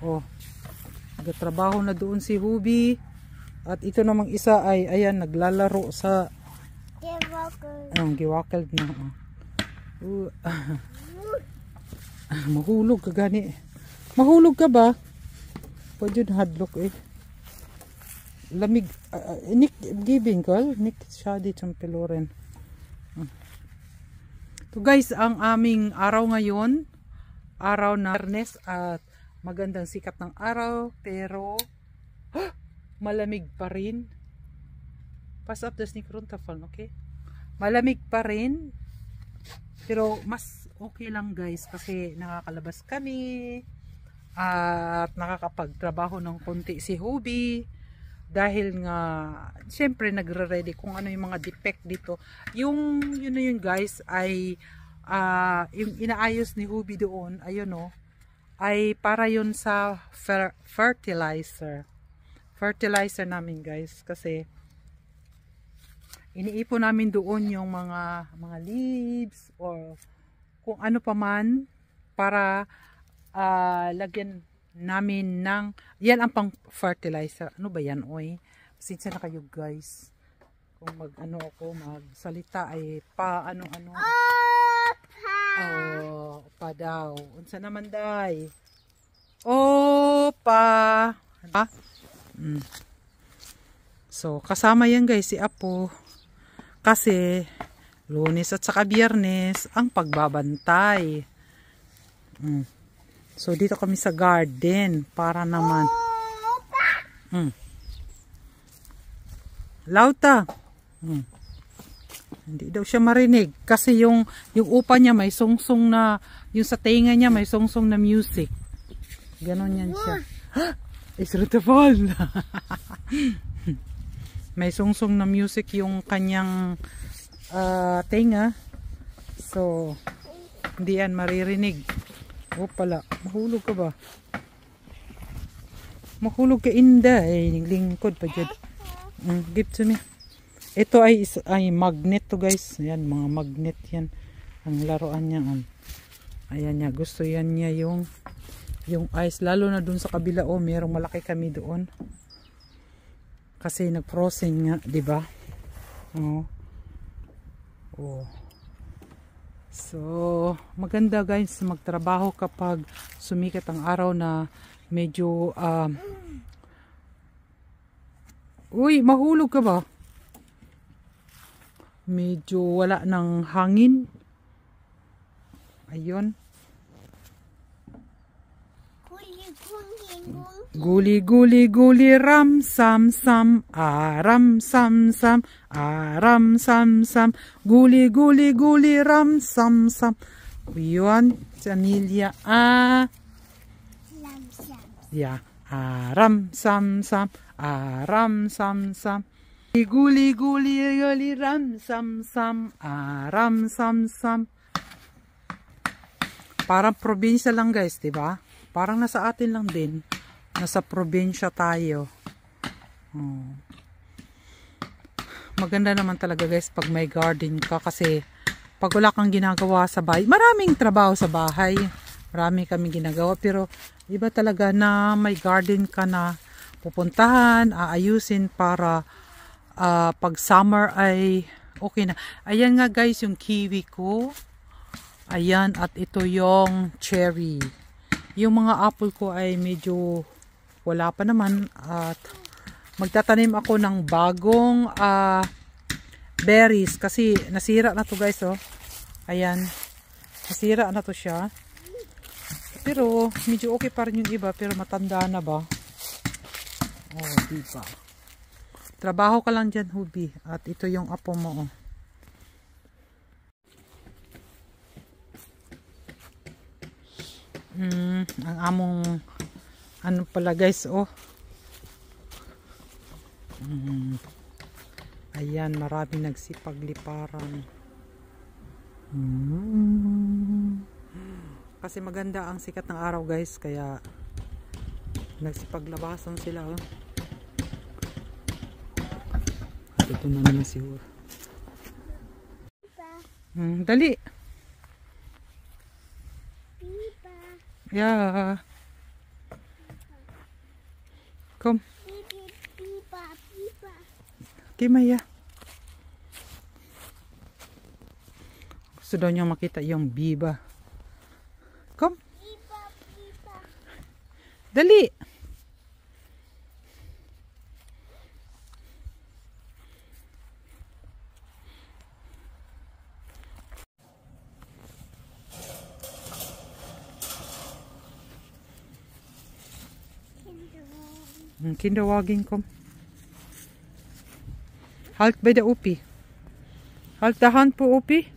Oh, nagtrabaho na doon si Hubi. At ito namang isa ay, ayan, naglalaro sa giwakal na. Mahulog ka gani. Mahulog ka ba? Pwede yun hadlok eh. Lamig. Nick giving call. Nick shadi champeloren. So guys, ang aming araw ngayon. Araw na Biyernes at magandang sikat ng araw. Pero malamig pa rin. Pass up the sneak runtafal, okay? Malamig pa rin. Pero mas okay lang guys kasi nakakalabas kami. At nakakapagtrabaho ng konti si Hubi. Dahil nga, syempre nagre-ready kung ano yung mga defect dito. Yun na yun guys ay yung inaayos ni Hubi doon, ayun o, ay para yun sa fertilizer. Fertilizer namin guys. Kasi iniipon namin doon yung mga leaves or kung ano pa man para lagyan namin ng, yan ang pang fertilizer. Ano ba yan oy? Pasensya na kayo guys kung magsalita ay pa ano pa daw unsa naman day so kasama yan guys si Apo kasi Lunes at saka Biyernes ang pagbabantay. So dito kami sa garden para naman Lauta. Hindi daw siya marinig kasi yung upa niya may sungsong na, yung sa tenga niya may sungsong na music. Ganon yan siya. It's beautiful. May sungsong na music yung kanyang tenga. So hindi yan maririnig. O pala, mahulog ka ba? Mahulog ka inda eh, lingkod pa dyan. Give to me. Ito ay magnet to guys. Ayan, mga magnet yan. Ang laruan niya. Ayan niya, gusto yan niya yung ice. Lalo na dun sa kabila. Oh, merong malaki kami doon. Kasi nag-frozen nga, di ba? So, maganda guys magtrabaho kapag sumikat ang araw na medyo uy, mahulog ka ba? Medyo wala ng hangin. Ayun. Guli guli guli ram sam sam aram sam sam aram sam sam guli guli guli ram sam sam. Yun, Amelia yeah, aram sam sam aram sam sam guli guli guli ram sam sam aram sam sam. Parang probinsya lang guys, diba? Parang nasa atin lang din. Nasa probinsya tayo. Maganda naman talaga guys pag may garden ka kasi pag wala kang ginagawa sa bahay, maraming trabaho sa bahay. Marami kami ginagawa pero iba talaga na may garden ka na pupuntahan, aayusin para pag summer ay okay na. Ayan nga guys yung kiwi ko. Ayan, at ito yung cherry. Yung mga apple ko ay medyo wala pa naman at magtatanim ako ng bagong berries kasi nasira na to guys oh. Ayan, nasira na to siya. Pero medyo okay pa rin yung iba pero matanda na ba? Oh, diba? Trabaho ka lang dyan, Hubi. At ito yung apo mo. Oh. Ang among ano pala guys, oh. Ayan, marami nagsipagliparan. Kasi maganda ang sikat ng araw guys, kaya nagsipaglabasan sila, oh. Ito na naman siguro. Dali. Yeah. Komm. Biba, Biba. Okay, Maya. Gusto daw niya makita yung biba. Come. Biba, Biba. Dali. Kinderwagen, komm. Halt bei der Opi. Halt der Hand bei Opi.